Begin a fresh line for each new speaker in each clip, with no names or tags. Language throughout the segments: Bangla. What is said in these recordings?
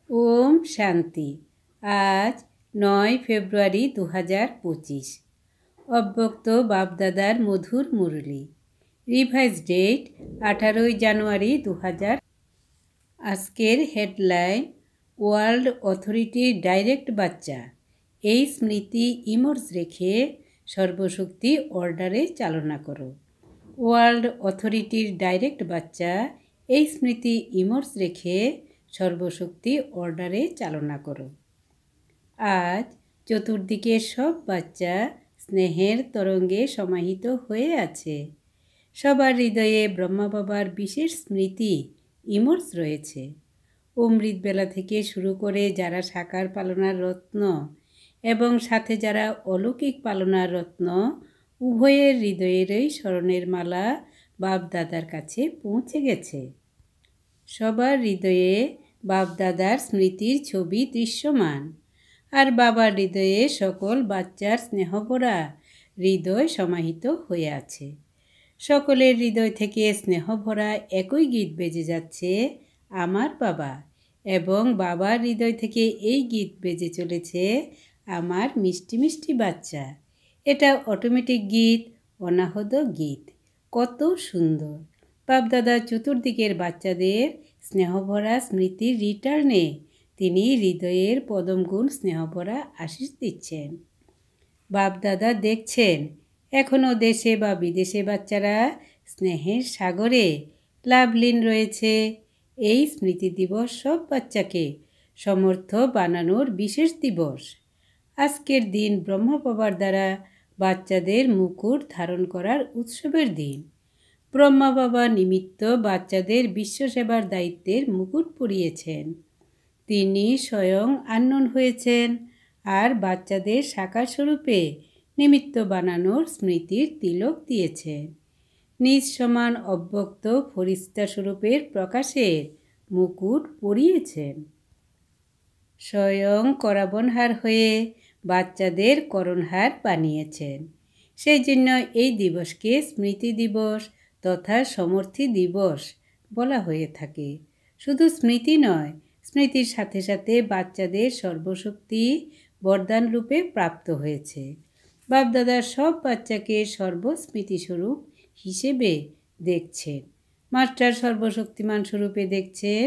ओम शांति। आज 9 ফেব্রুয়ারি 2025। অব্যক্ত বাপদাদার মধুর মুরলি। রিভাইজ ডেট 18 জানুয়ারি 2000। আজকের হেডলাইন, ওয়ার্ল্ড অথরিটির ডাইরেক্ট বাচ্চা এই স্মৃতি ইমর্স রেখে সর্বশক্তি অর্ডারে চালনা করো। ওয়ার্ল্ড অথরিটির ডাইরেক্ট বাচ্চা এই স্মৃতি ইমর্স রেখে সর্বশক্তি অর্ডারে চালনা করো। আজ চতুর্দিকে সব বাচ্চা স্নেহের তরঙ্গে সমাহিত হয়ে আছে। সবার হৃদয়ে ব্রহ্মা বাবার বিশেষ স্মৃতি ইমর্স রয়েছে। অমৃতবেলা থেকে শুরু করে যারা সাকার পালনার রত্ন এবং সাথে যারা অলৌকিক পালনার রত্ন, উভয়ের হৃদয়েরই স্মরণের মালা বাপদাদার কাছে পৌঁছে গেছে। সবার হৃদয়ে বাপদাদার স্মৃতির ছবি দৃশ্যমান, আর বাবার হৃদয়ে সকল বাচ্চার স্নেহভরা হৃদয় সমাহিত হয়ে আছে। সকলের হৃদয় থেকে স্নেহভরা একই গীত বেজে যাচ্ছে, আমার বাবা। এবং বাবার হৃদয় থেকে এই গীত বেজে চলেছে, আমার মিষ্টি মিষ্টি বাচ্চা। এটা অটোমেটিক গীত, অনাহত গীত। কত সুন্দর! বাপদাদা চতুর্দিকের বাচ্চাদের স্নেহভরা স্মৃতির রিটার্নে তিনি হৃদয়ের পদমগুণ স্নেহভরা আশীষ দিচ্ছেন। বাপদাদা দেখছেন এখনও দেশে বা বিদেশে বাচ্চারা স্নেহের সাগরে লাভলীন রয়েছে। এই স্মৃতি দিবস সব বাচ্চাকে সমর্থ বানানোর বিশেষ দিবস। আজকের দিন ব্রহ্মা বাবার দ্বারা বাচ্চাদের মুকুট ধারণ করার উৎসবের দিন। ব্রহ্মা বাবা নিমিত্ত বাচ্চাদের বিশ্বসেবার দায়িত্বের মুকুট পরিয়েছেন। তিনি স্বয়ং আনয়ন হয়েছেন আর বাচ্চাদের সাকার স্বরূপে নিমিত্ত বানানোর স্মৃতির তিলক দিয়েছেন। নিজ সমান অব্যক্ত ফরিস্তা স্বরূপের প্রকাশের মুকুট পরিয়েছেন। স্বয়ং করবনহার হয়ে বাচ্চাদের করণহার বানিয়েছেন। সেই জন্য এই দিবসকে স্মৃতি দিবস তথা সমর্থী দিবস বলা হয়ে থাকে। শুধু স্মৃতি নয়, স্মৃতির সাথে সাথে বাচ্চাদের সর্বশক্তি বরদান রূপে প্রাপ্ত হয়েছে। বাপদাদা সব বাচ্চাকে সর্বস্মৃতিস্বরূপ হিসেবে দেখছেন। মাস্টার সর্বশক্তিমান স্বরূপে দেখছেন,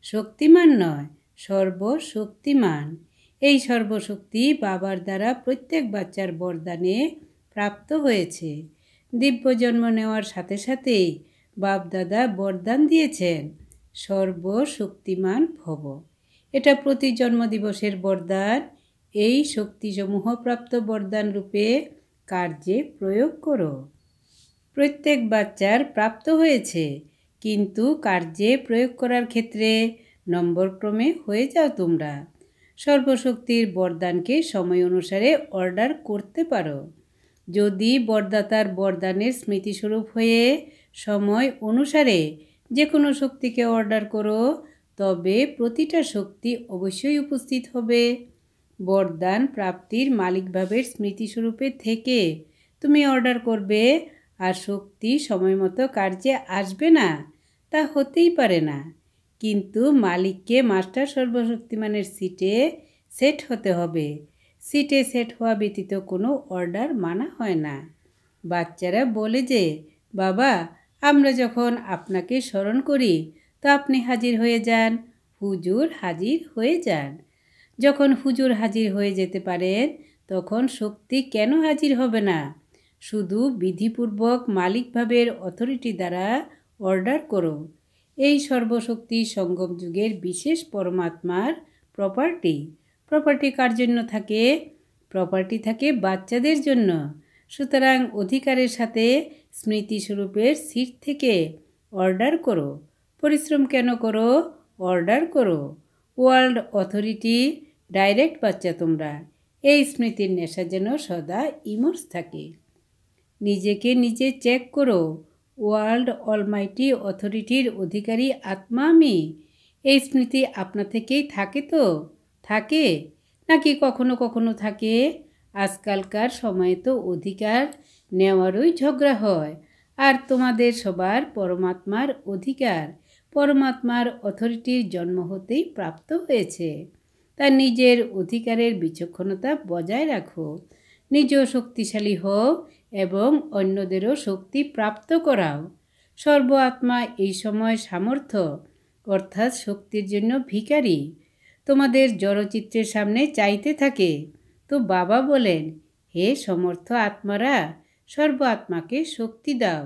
শক্তিমান নয়, সর্বশক্তিমান। এই সর্বশক্তি বাবার দ্বারা প্রত্যেক বাচ্চার বরদানে প্রাপ্ত হয়েছে। দিব্য জন্ম নেওয়ার সাথে সাথেই বাপদাদা বরদান দিয়েছেন, সর্বশক্তিমান ভব। এটা প্রতি জন্মদিবসের বরদান। এই শক্তিসমূহ প্রাপ্ত বরদান রূপে কার্যে প্রয়োগ করো। প্রত্যেক বাচ্চার প্রাপ্ত হয়েছে, কিন্তু কার্যে প্রয়োগ করার ক্ষেত্রে নম্বরক্রমে হয়ে যাও তোমরা। সর্বশক্তির বরদানকে সময় অনুসারে অর্ডার করতে পারো। যদি বরদাতার বরদানের স্মৃতিস্বরূপ হয়ে সময় অনুসারে যে কোনো শক্তিকে অর্ডার করো, তবে প্রতিটা শক্তি অবশ্যই উপস্থিত হবে। বরদান প্রাপ্তির মালিকভাবের স্মৃতিস্বরূপে থেকে তুমি অর্ডার করবে, আর শক্তি সময় মতো কার্যে আসবে না, তা হতেই পারে না। কিন্তু মালিককে মাস্টার সর্বশক্তিমানের সিটে সেট হতে হবে। সিটে সেট হওয়া ব্যতীত কোনো অর্ডার মানা হয় না। বাচ্চারা বলে যে, বাবা, আমরা যখন আপনাকে স্মরণ করি তো আপনি হাজির হয়ে যান, হুজুর হাজির হয়ে যান। যখন হুজুর হাজির হয়ে যেতে পারেন, তখন শক্তি কেন হাজির হবে না? শুধু বিধিপূর্বক মালিকভাবের অথরিটি দ্বারা অর্ডার করো। এই সর্বশক্তি সঙ্গম যুগের বিশেষ পরমাত্মার প্রপার্টি। প্রপার্টি কার জন্য থাকে? প্রপার্টি থাকে বাচ্চাদের জন্য। সুতরাং অধিকারের সাথে স্মৃতিস্বরূপের সিট থেকে অর্ডার করো। পরিশ্রম কেন করো? অর্ডার করো। ওয়ার্ল্ড অথরিটি ডাইরেক্ট বাচ্চা তোমরা। এই স্মৃতির নেশা যেন সদা ইমর্স থাকে। নিজেকে নিজে চেক করো। ওয়ার্ল্ড অলমাইটি অথরিটির অধিকারী আত্মা আমি। এই স্মৃতি আপনা থেকেই থাকে তো? থাকে নাকি কখনো কখনো থাকে? আজকালকার সময়ে তো অধিকার নেওয়ারই ঝগড়া হয়। আর তোমাদের সবার পরমাত্মার অধিকার পরমাত্মার অথরিটির জন্ম হতেই প্রাপ্ত হয়েছে। তার নিজের অধিকারের বিচক্ষণতা বজায় রাখো, নিজেও শক্তিশালী হও এবং অন্যদেরও শক্তি প্রাপ্ত করাও। সর্ব আত্মা এই সময় সামর্থ্য অর্থাৎ শক্তির জন্য ভিখারি। তোমাদের জড়চিত্রের সামনে চাইতে থাকে। তো বাবা বলেন, হে সমর্থ আত্মারা, সর্ব আত্মাকে শক্তি দাও,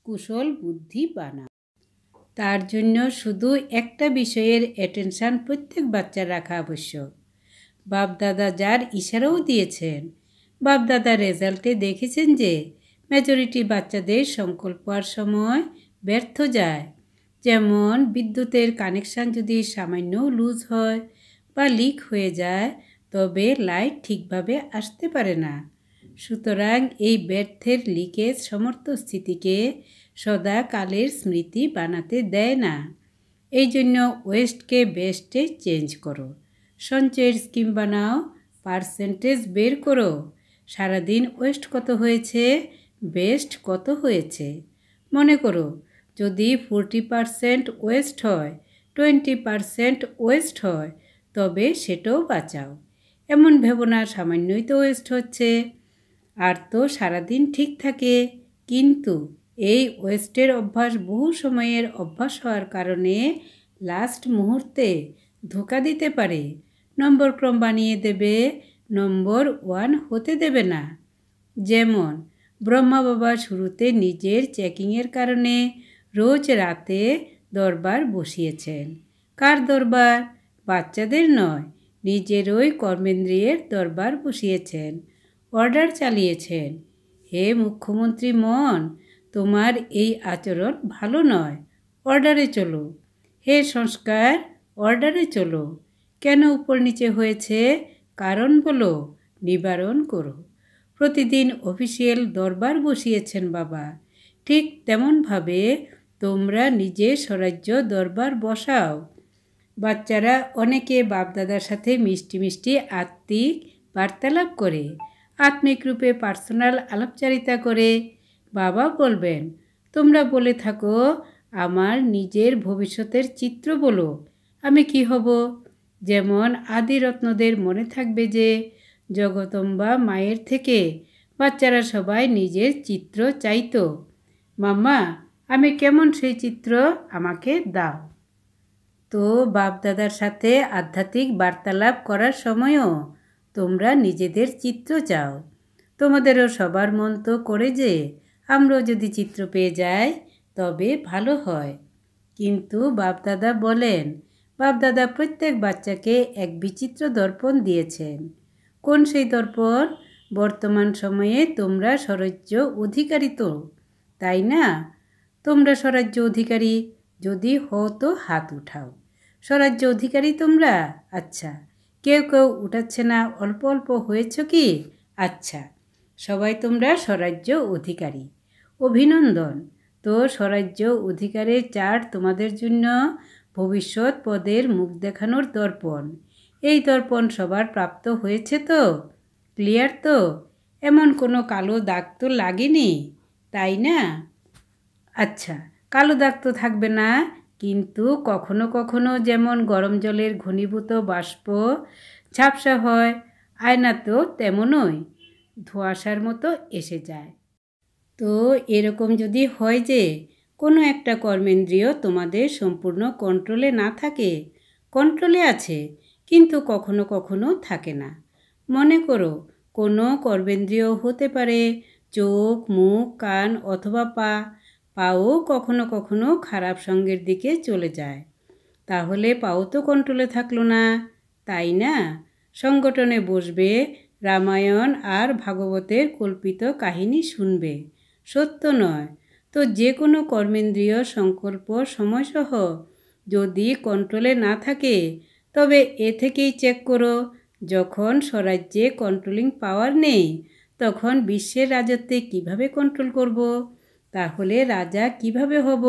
কুশল বুদ্ধি বানাও। তার জন্য শুধু একটা বিষয়ের অ্যাটেনশান প্রত্যেক বাচ্চার রাখা আবশ্যক। বাপদাদা যার ইশারাও দিয়েছেন, বাপদাদা রেজাল্টে দেখেছেন যে মেজরিটি বাচ্চাদের সংকল্প আর সময় ব্যর্থ যায়। যেমন বিদ্যুতের কানেকশান যদি সামান্য লুজ হয় বা লিক হয়ে যায়, তবে লাইট ঠিকভাবে আসতে পারে না। সুতরাং এই ব্যর্থের লিকেজ সমস্ত স্থিতিকে সদা কালের স্মৃতি বানাতে দেয় না। এই জন্য ওয়েস্টকে বেস্টে চেঞ্জ করো, সঞ্চয়ের স্কিম বানাও, পার্সেন্টেজ বের করো। সারাদিন ওয়েস্ট কত হয়েছে, বেস্ট কত হয়েছে মনে করো। যদি 40% ওয়েস্ট হয়, 20% ওয়েস্ট হয়, তবে সেটাও বাঁচাও। এমন ভেবো না সামান্যই তো ওয়েস্ট হচ্ছে, আর তো সারাদিন ঠিক থাকে। কিন্তু এই ওয়েস্টের অভ্যাস বহু সময়ের অভ্যাস হওয়ার কারণে লাস্ট মুহূর্তে ধোঁকা দিতে পারে, নম্বর ক্রম বানিয়ে দেবে, নম্বর 1 হতে দেবে না। যেমন ব্রহ্মা বাবা শুরুতে নিজের চেকিংয়ের কারণে রোজ রাতে দরবার বসিয়েছেন। কার দরবার? বাচ্চাদের নয়, নিজেরই কর্মেন্দ্রিয়ের দরবার বসিয়েছেন। অর্ডার চালিয়েছেন, হে মুখ্যমন্ত্রী মন, তোমার এই আচরণ ভালো নয়, অর্ডারে চলো। হে সংস্কার, অর্ডারে চলো। কেন উপর নিচে হয়েছে কারণ বলো, নিবারণ করো। প্রতিদিন অফিসিয়াল দরবার বসিয়েছেন বাবা, ঠিক তেমনভাবে তোমরা নিজে স্বরাজ্য দরবার বসাও। বাচ্চারা অনেকে বাপদাদার সাথে মিষ্টি মিষ্টি আত্মিক বার্তালাপ করে, আত্মিক রূপে পার্সোনাল আলাপচারিতা করে। বাবা বলবেন, তোমরা বলে থাকো আমার নিজের ভবিষ্যতের চিত্র বলো, আমি কি হব। যেমন আদিরত্নদের মনে থাকবে যে জগদম্বা মায়ের থেকে বাচ্চারা সবাই নিজের চিত্র চাইতো, মাম্মা আমি কেমন সেই চিত্র আমাকে দাও। তো বাপদাদার সাথে আধ্যাত্মিক বার্তালাপ করার সময়ও তোমরা নিজেদের চিত্র চাও। তোমাদেরও সবার মন তো করে যে আমরাও যদি চিত্র পেয়ে যাই তবে ভালো হয়। কিন্তু বাপদাদা বলেন, বাপদাদা প্রত্যেক বাচ্চাকে এক বিচিত্র দর্পণ দিয়েছেন। কোন সেই দর্পণ? বর্তমান সময়ে তোমরা স্বরাজ্য অধিকারী তো, তাই না? তোমরা স্বরাজ্য অধিকারী যদি হও তো হাত উঠাও। স্বরাজ্য অধিকারী তোমরা? আচ্ছা, কেউ কেউ উঠাচ্ছে না, অল্প অল্প হয়েছ কি? আচ্ছা, সবাই তোমরা স্বরাজ্য অধিকারী, অভিনন্দন। তো স্বরাজ্য অধিকারের চার্ট তোমাদের জন্য ভবিষ্যৎ পদের মুখ দেখানোর দর্পণ। এই দর্পণ সবার প্রাপ্ত হয়েছে তো? ক্লিয়ার তো? এমন কোনো কালো দাগ তো লাগেনি, তাই না? আচ্ছা, কালো দাগ তো থাকবে না, কিন্তু কখনো কখনো যেমন গরম জলের ঘনীভূত বাষ্প ঝাপসা হয়, আয়না তো তেমনই ধোঁয়াশার মতো এসে যায়। তো এরকম যদি হয় যে কোনো একটা কর্মেন্দ্রিয় তোমাদের সম্পূর্ণ কন্ট্রোলে না থাকে, কন্ট্রোলে আছে কিন্তু কখনো কখনো থাকে না। মনে করো কোনো কর্মেন্দ্রিয় হতে পারে চোখ, মুখ, কান অথবা পা। পাও কখনো কখনো খারাপ সঙ্গের দিকে চলে যায়, তাহলে পাও তো কন্ট্রোলে থাকলো না, তাই না? সংগঠনে বসবে, রামায়ণ আর ভাগবতের কল্পিত কাহিনী শুনবে, সত্য নয়। তো যে কোনো কর্মেন্দ্রিয় সংকল্প সময়সহ যদি কন্ট্রোলে না থাকে, তবে এ থেকেই চেক করো, যখন স্বরাজ্যে কন্ট্রোলিং পাওয়ার নেই তখন বিশ্বের রাজত্বে কিভাবে কন্ট্রোল করব? তাহলে রাজা কিভাবে হব?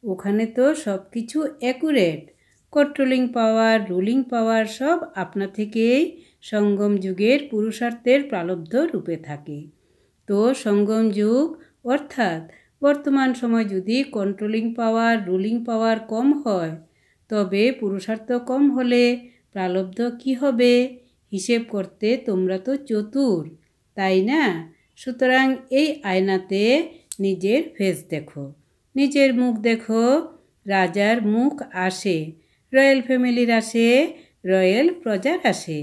ওখানে তো সব কিছু অ্যাকুরেট, কন্ট্রোলিং পাওয়ার, রুলিং পাওয়ার সব আপনা থেকেই সঙ্গম যুগের পুরুষার্থের প্রালব্ধ রূপে থাকে। তো সঙ্গম যুগ অর্থাৎ বর্তমান সময় যদি কন্ট্রোলিং পাওয়ার, রুলিং পাওয়ার কম হয়, তবে পুরুষার্থ কম হলে প্রালব্ধ কি হবে হিসেব করতে তোমরা তো চতুর, তাই না? সুতরাং এই আয়নাতে নিজের ফেস দেখো, নিজের মুখ দেখো। রাজার মুখ আসে, রয়্যাল ফ্যামিলির আসে, রয়্যাল প্রজার আসে,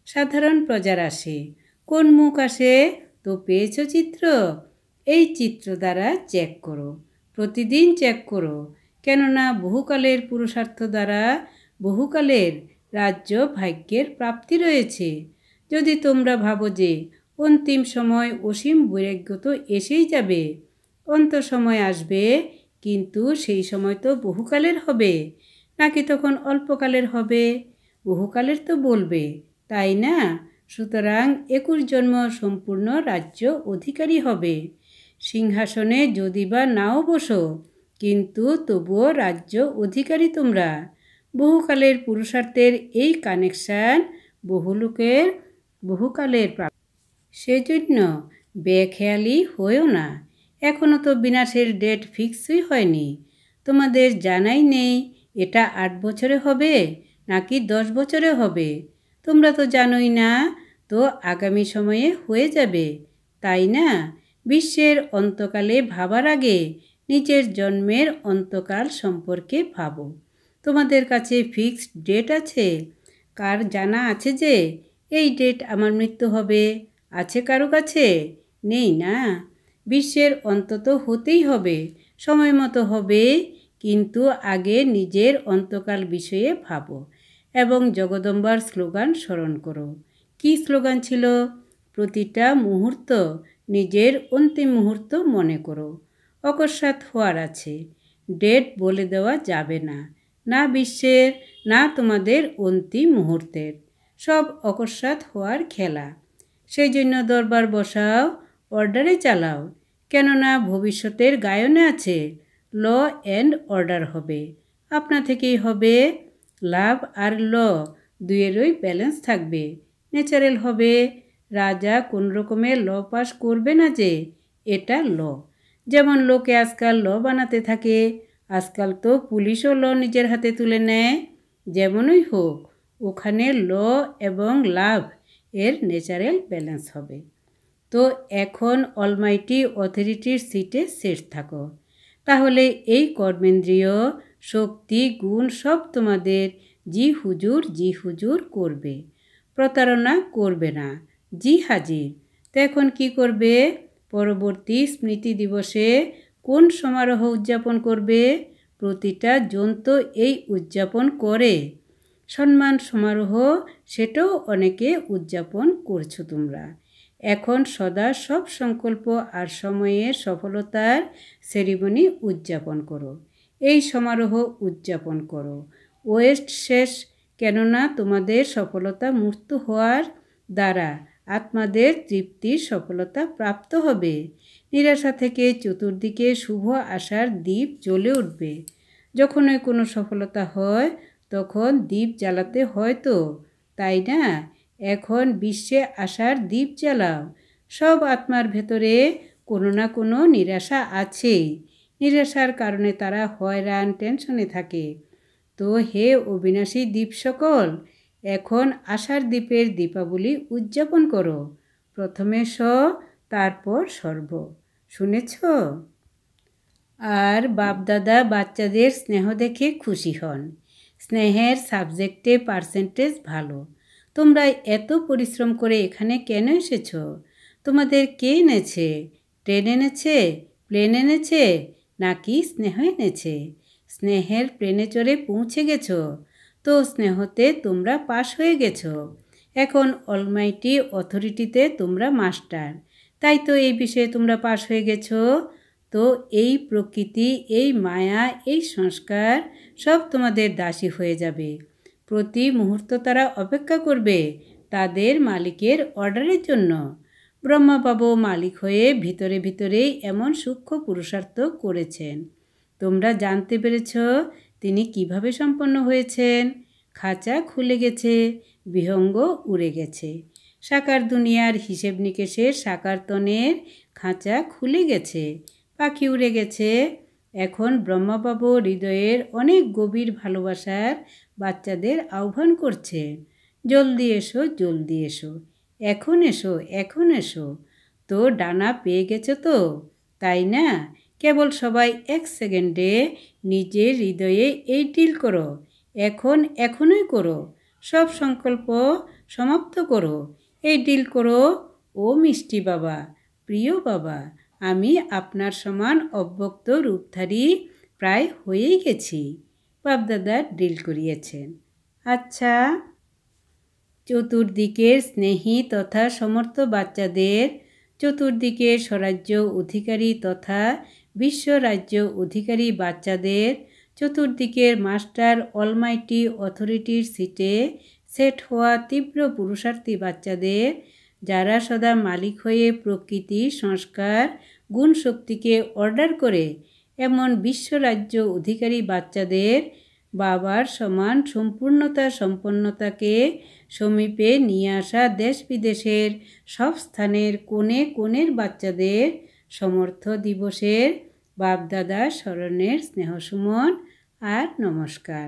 সাধারণ প্রজার আসে। কোন মুখ আসে? তো পেয়েছো চিত্র? এই চিত্র দ্বারা চেক করো, প্রতিদিন চেক করো, কেননা বহুকালের পুরুষার্থ দ্বারা বহুকালের রাজ্য ভাগ্যের প্রাপ্তি রয়েছে। যদি তোমরা ভাবো যে অন্তিম সময় অসীম বৈরাগ্য তো এসেই যাবে, অন্ত সময় আসবে, কিন্তু সেই সময় তো বহুকালের হবে, নাকি তখন অল্পকালের হবে? বহুকালের তো বলবে, তাই না? সুতরাং 21 জন্ম সম্পূর্ণ রাজ্য অধিকারী হবে। সিংহাসনে যদি বা নাও বসো, কিন্তু তবুও রাজ্য অধিকারী তোমরা। বহুকালের পুরুষার্থের এই কানেকশান বহুকালের প্রাপ্তি। সেজন্য বেখেয়ালি হয়েও না। এখনও তো বিনাশের ডেট ফিক্সই হয়নি, তোমাদের জানাই নেই এটা 8 বছরে হবে নাকি 10 বছরে হবে। তোমরা তো জানোই না, তো আগামী সময়ে হয়ে যাবে, তাই না? বিশ্বের অন্তকালে ভাবার আগে নিজের জন্মের অন্তকাল সম্পর্কে ভাবো। তোমাদের কাছে ফিক্সড ডেট আছে? কার জানা আছে যে এই ডেট আমার মৃত্যু হবে? আছে কারো কাছে? নেই না। বিশ্বের অন্তত হতেই হবে, সময় মতো হবে, কিন্তু আগে নিজের অন্তকাল বিষয়ে ভাবো এবং জগদম্বার স্লোগান স্মরণ করো। কি স্লোগান ছিল? প্রতিটা মুহূর্ত নিজের অন্তিম মুহূর্ত মনে করো। অকস্মাৎ হওয়ার আছে, ডেট বলে দেওয়া যাবে না, না বিশ্বের না তোমাদের অন্তিম মুহূর্তের, সব অকস্মাৎ হওয়ার খেলা। সেই জন্য দরবার বসাও, অর্ডারে চালাও, কেননা ভবিষ্যতের গায়নে আছে ল অ্যান্ড অর্ডার হবে। আপনা থেকেই হবে, লাভ আর ল দুয়েরই ব্যালেন্স থাকবে, ন্যাচারাল হবে। রাজা কোন রকমের ল পাস করবে না যে এটা ল। যেমন লোকে আজকাল ল বানাতে থাকে, আজকাল তো পুলিশও ল নিজের হাতে তুলে নেয়। যেমনই হোক, ওখানে ল এবং লাভ এর ন্যাচারাল ব্যালেন্স হবে। তো এখন অলমাইটি অথরিটির সিটে সেট থাকো, তাহলে এই কর্মেন্দ্রীয় শক্তি গুণ সব তোমাদের জি হুজুর করবে, প্রতারণা করবে না, জি হাজির। তো এখন কি করবে? পরবর্তী স্মৃতি দিবসে কোন সমারোহ উদযাপন করবে? প্রতিটা জন তো এই উদযাপন করে, সম্মান সমারোহ, সেটাও অনেকে উদযাপন করছো তোমরা। এখন সদা সব সংকল্প আর সময়ের সফলতার সেরিমনি উদযাপন করো, এই সমারোহ উদযাপন করো। ওয়েস্ট শেষ, কেননা তোমাদের সফলতা মূর্ত হওয়ার দ্বারা আত্মাদের তৃপ্তির সফলতা প্রাপ্ত হবে। নিরাশা থেকে চতুর্দিকে শুভ আশার দ্বীপ জ্বলে উঠবে। যখনই কোনো সফলতা হয় তখন দ্বীপ জ্বালাতে হয় তো, তাই না? এখন বিশ্বে আশার দ্বীপ জ্বালাও। সব আত্মার ভেতরে কোনো না কোনো নিরাশা আছেই, নিরাশার কারণে তারা হয়রান টেনশনে থাকে। তো হে অবিনাশী দ্বীপ সকল, এখন আশার দ্বীপের দীপাবলি উদযাপন করো। প্রথমে স, তারপর সর্ব। শুনেছ? আর বাপদাদা বাচ্চাদের স্নেহ দেখে খুশি হন। স্নেহের সাবজেক্টে পার্সেন্টেজ ভালো। তোমরা এত পরিশ্রম করে এখানে কেন এসেছ? তোমাদের কে এনেছে? ট্রেন এনেছে, প্লেন এনেছে, নাকি স্নেহ এনেছে? স্নেহের প্লেনে চড়ে পৌঁছে গেছ, তো স্নেহতে তোমরা পাশ হয়ে গেছ। এখন অলমাইটি অথরিটিতে তোমরা মাস্টার, তাই তো এই বিষয়ে তোমরা পাশ হয়ে গেছ। তো এই প্রকৃতি, এই মায়া, এই সংস্কার সব তোমাদের দাসী হয়ে যাবে। প্রতি মুহূর্ত তারা অপেক্ষা করবে তাদের মালিকের অর্ডারের জন্য। ব্রহ্মাবাবু মালিক হয়ে ভিতরে ভিতরেই এমন সূক্ষ্ম পুরুষার্থ করেছেন। তোমরা জানতে পেরেছ তিনি কিভাবে সম্পন্ন হয়েছেন। খাঁচা খুলে গেছে, বিহঙ্গ উড়ে গেছে। সাকার দুনিয়ার হিসেব নিকেশের সাকারতনের খাঁচা খুলে গেছে, পাখি উড়ে গেছে। এখন ব্রহ্মাবাবু হৃদয়ের অনেক গভীর ভালোবাসার বাচ্চাদের আহ্বান করছে, জলদি এসো, জলদি এসো, এখন এসো, এখন এসো। তো ডানা পেয়ে গেছো তো, তাই না? কেবল সবাই 1 সেকেন্ডে নিজের হৃদয়ে এই ডিল করো, এখনই করো, সব সংকল্প সমাপ্ত করো, এই ডিল করো। ও মিষ্টি বাবা, প্রিয় বাবা, আমি আপনার সমান অব্যক্ত রূপধারী প্রায় হয়েই গেছি। বাপদাদা ডিল করিয়েছেন। আচ্ছা, চতুর্দিকের স্নেহী তথা সমর্থ বাচ্চাদের, চতুর্দিকের স্বরাজ্য অধিকারী তথা বিশ্বরাজ্য অধিকারী বাচ্চাদের, চতুর্দিকের মাস্টার অলমাইটি অথরিটির সিটে সেট হওয়া তীব্র পুরুষার্থী বাচ্চাদের, যারা সদা মালিক হয়ে প্রকৃতি, সংস্কার, গুণ শক্তিকে অর্ডার করে, এমন বিশ্বরাজ্য অধিকারী বাচ্চাদের, বাবার সমান সম্পূর্ণতা সম্পন্নতাকে সমীপে নিয়ে আসা দেশ বিদেশের সব স্থানের কোণে কোণের বাচ্চাদের সমর্থ দিবসের বাপদাদা স্মরণের স্নেহসুমন আর নমস্কার।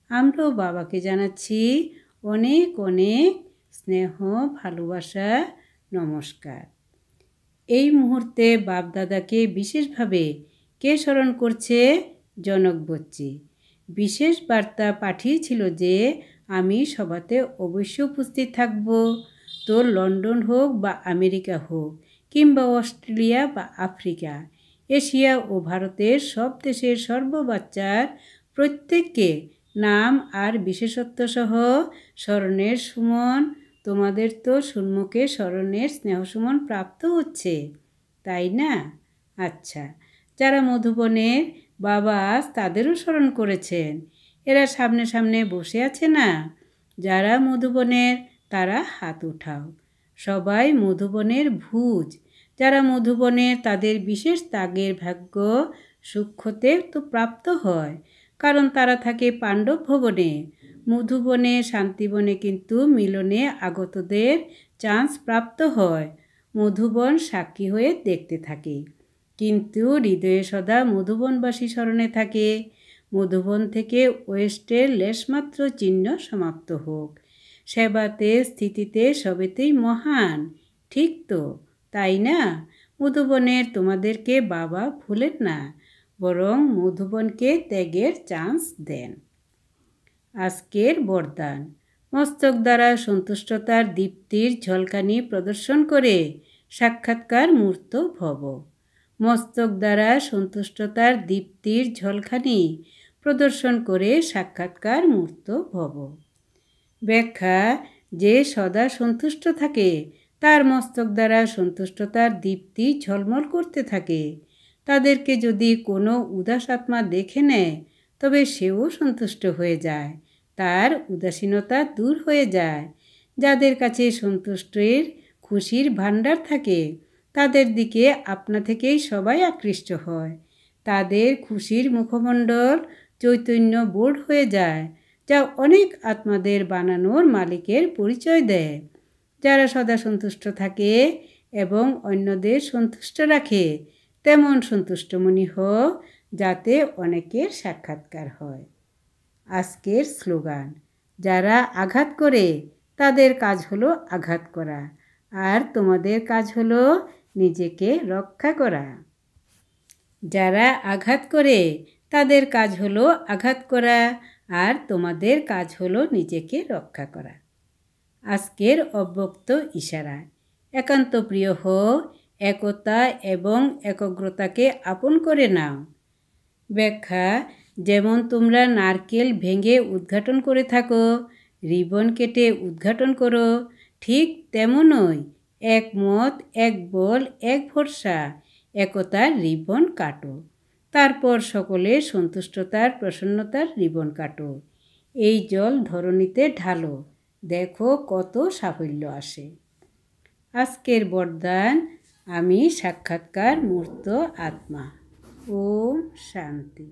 আমরাও বাবাকে জানাচ্ছি অনেক অনেক স্নেহ, ভালোবাসা, নমস্কার। এই মুহূর্তে বাপদাদাকে বিশেষভাবে কে স্মরণ করছে? জনক বচ্চি বিশেষ বার্তা পাঠিয়েছিল যে আমি সভাতে অবশ্যই উপস্থিত থাকব। তো লন্ডন হোক বা আমেরিকা হোক, কিংবা অস্ট্রেলিয়া বা আফ্রিকা, এশিয়া ও ভারতের সব দেশের সর্ববাচ্চার প্রত্যেককে নাম আর বিশেষত্ব সহ স্মরণের সুমন। তোমাদের তো সুন্মুখে স্মরণের স্নেহসুমন প্রাপ্ত হচ্ছে, তাই না? আচ্ছা, যারা মধুবনের বাবা তাদেরও স্মরণ করেছেন, এরা সামনে সামনে বসে আছে না? যারা মধুবনের তারা হাত উঠাও। সবাই মধুবনের ভুজ। যারা মধুবনের তাদের বিশেষ ত্যাগের ভাগ্য সূক্ষ্মতে তো প্রাপ্ত হয়, কারণ তারা থাকে পাণ্ডব ভবনে। মধুবনে, শান্তিবনে কিন্তু মিলনে আগতদের চান্স প্রাপ্ত হয়। মধুবন সাক্ষী হয়ে দেখতে থাকে, কিন্তু হৃদয়ে সদা মধুবনবাসী স্মরণে থাকে। মধুবন থেকে ওয়েস্টের লেশমাত্র চিহ্ন সমাপ্ত হোক। সেবাতে, স্থিতিতে, সবেতেই মহান, ঠিক তো, তাই না? মধুবনের তোমাদেরকে বাবা ভুলেন না, বরং মধুবনকে ত্যাগের চান্স দেন। আজকের বরদান, মস্তক দ্বারা সন্তুষ্টতার দীপ্তির ঝলকানি প্রদর্শন করে সাক্ষাৎকার মূর্ত ভব। মস্তক দ্বারা সন্তুষ্টতার দীপ্তির ঝলকানি প্রদর্শন করে সাক্ষাৎকার মূর্ত ভব। ব্যাখ্যা, যে সদা সন্তুষ্ট থাকে তার মস্তক দ্বারা সন্তুষ্টতার দীপ্তি ঝলমল করতে থাকে। তাদেরকে যদি কোনো উদাস আত্মা দেখে নেয়, তবে সেও সন্তুষ্ট হয়ে যায়, তার উদাসীনতা দূর হয়ে যায়। যাদের কাছে সন্তুষ্টির খুশির ভাণ্ডার থাকে, তাদের দিকে আপনা থেকেই সবাই আকৃষ্ট হয়। তাদের খুশির মুখমণ্ডল চৈতন্য বোর্ড হয়ে যায়, যা অনেক আত্মাদের বানানোর মালিকের পরিচয় দেয়। যারা সদা সন্তুষ্ট থাকে এবং অন্যদের সন্তুষ্ট রাখে, তেমন সন্তুষ্টমণি হও, যাতে অনেকের সাক্ষাৎকার হয়। আজকের স্লোগান, যারা আঘাত করে তাদের কাজ হলো আঘাত করা, আর তোমাদের কাজ হলো নিজেকে রক্ষা করা। যারা আঘাত করে তাদের কাজ হলো আঘাত করা, আর তোমাদের কাজ হলো নিজেকে রক্ষা করা। আজকের অব্যক্ত ইশারা, একান্ত প্রিয় হও, একতা এবং একগ্রতাকে আপন করে নাও। ব্যাখ্যা, যেমন তোমরা নারকেল ভেঙে উদ্ঘাটন করে থাকো, রিবন কেটে উদ্ঘাটন করো, ঠিক তেমনই এক মত, এক বল, এক ভরসা, একতার রিবন কাটো। তারপর সকলে সন্তুষ্টতার, প্রসন্নতার রিবন কাটো। এই জল ধরণীতে ঢালো, দেখো কত সাফল্য আসে। আজকের বরদান, আমি সাক্ষাৎকার মূর্ত আত্মা। ওম শান্তি।